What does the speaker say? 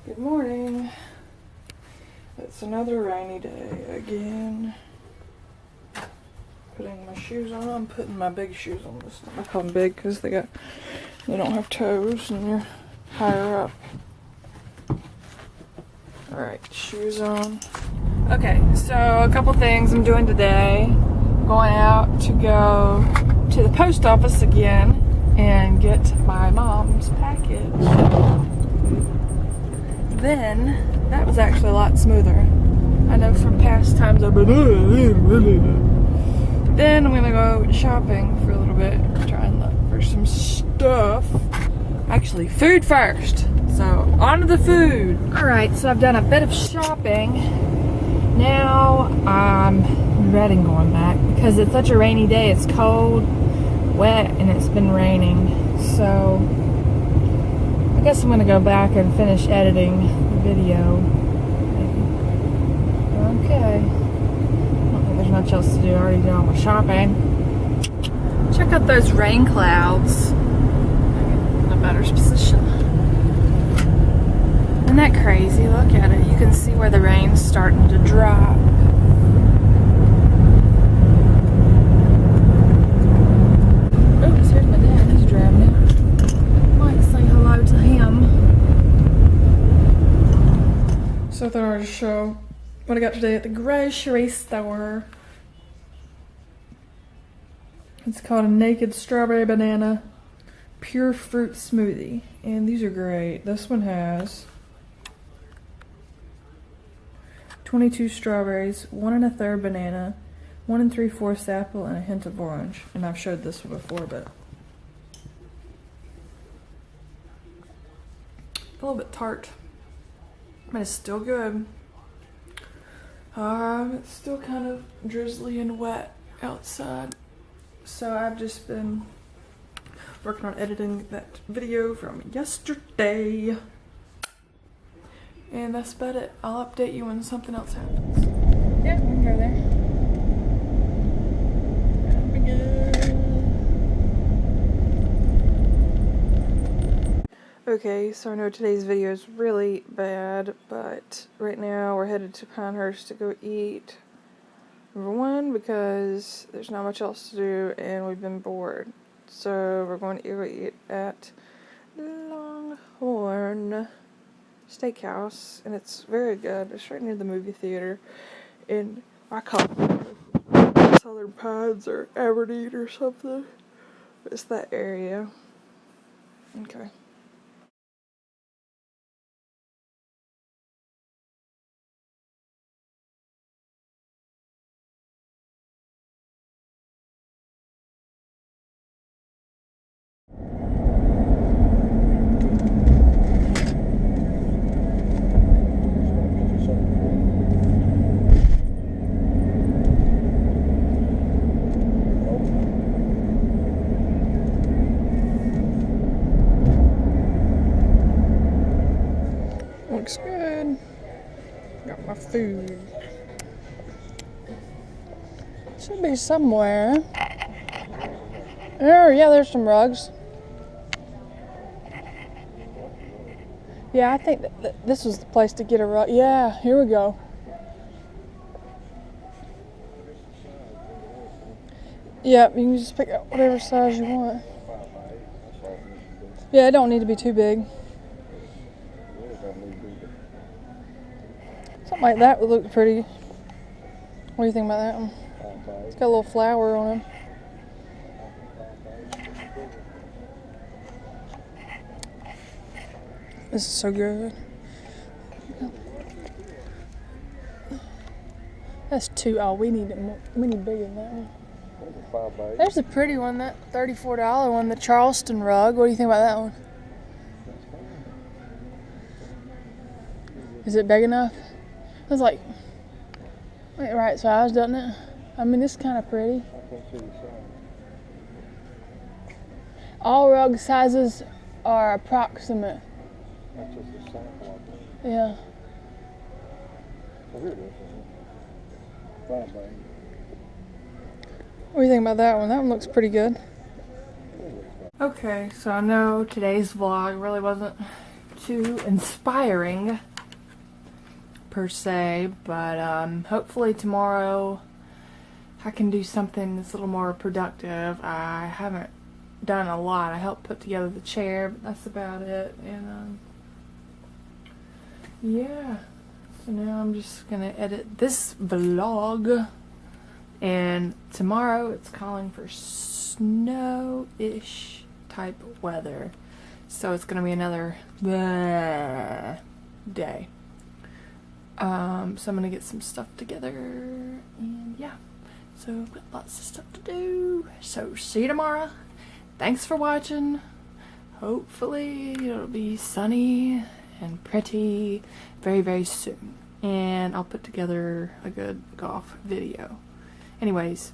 Good morning. It's another rainy day again. Putting my shoes on. I'm putting my big shoes on this time. I call them big because they don't have toes and you're higher up. Alright, shoes on. Okay, so a couple things I'm doing today. Going out to go to the post office again and get my mom's package. Then, that was actually a lot smoother. I know from past times I've been Then I'm gonna go shopping for a little bit, try and look for some stuff. Actually, food first. So, on to the food. Alright, so I've done a bit of shopping. Now, I'm dreading going back because it's such a rainy day. It's cold, wet, and it's been raining. So, I guess I'm gonna go back and finish editing the video. Okay. I don't think there's much else to do. I already did all my shopping. Check out those rain clouds. In a better position. Isn't that crazy? Look at it. You can see where the rain's starting to drop. Oops, here's my dad. He's driving it. Might say hello to him. So I thought I'd show what I got today at the grocery store. It's called a Naked Strawberry Banana Pure Fruit Smoothie. And these are great. This one has 22 strawberries, 1 1/3 banana, 1 3/4 apple, and a hint of orange. And I've showed this one before, but a little bit tart. But it's still good. It's still kind of drizzly and wet outside. So I've just been working on editing that video from yesterday. And that's about it. I'll update you when something else happens. Yeah, we can go there. Okay, so I know today's video is really bad, but right now we're headed to Pinehurst to go eat. Number one, because there's not much else to do and we've been bored. So we're going to go eat at Longhorn Steakhouse, and it's very good. It's right near the movie theater in, I call it Southern Pines or Aberdeen or something. It's that area. Okay. Looks good. Got my food. Should be somewhere. Oh, yeah, there's some rugs. Yeah, I think that this was the place to get a rug. Yeah, here we go. Yep, you can just pick out whatever size you want. Yeah, it don't need to be too big. Something like that would look pretty. What do you think about that one? It's got a little flower on it. This is so good. That's two. Oh, we need bigger than that one. There's a pretty one, that $34 one, the Charleston rug. What do you think about that one? Is it big enough? It's like right size, doesn't it? I mean, it's kind of pretty. All rug sizes are approximate. That's just a sample of it. Yeah. Oh, here it is. Fine, babe. What do you think about that one? That one looks pretty good. Okay, so I know today's vlog really wasn't too inspiring per se, but hopefully tomorrow I can do something that's a little more productive. I haven't done a lot. I helped put together the chair, but that's about it. And yeah, so now I'm just gonna edit this vlog, and tomorrow it's calling for snow-ish type weather, so it's gonna be another day. So I'm gonna get some stuff together, and yeah, so I've got lots of stuff to do. So see you tomorrow. Thanks for watching. Hopefully it'll be sunny and pretty very, very soon, and I'll put together a good golf video. Anyways,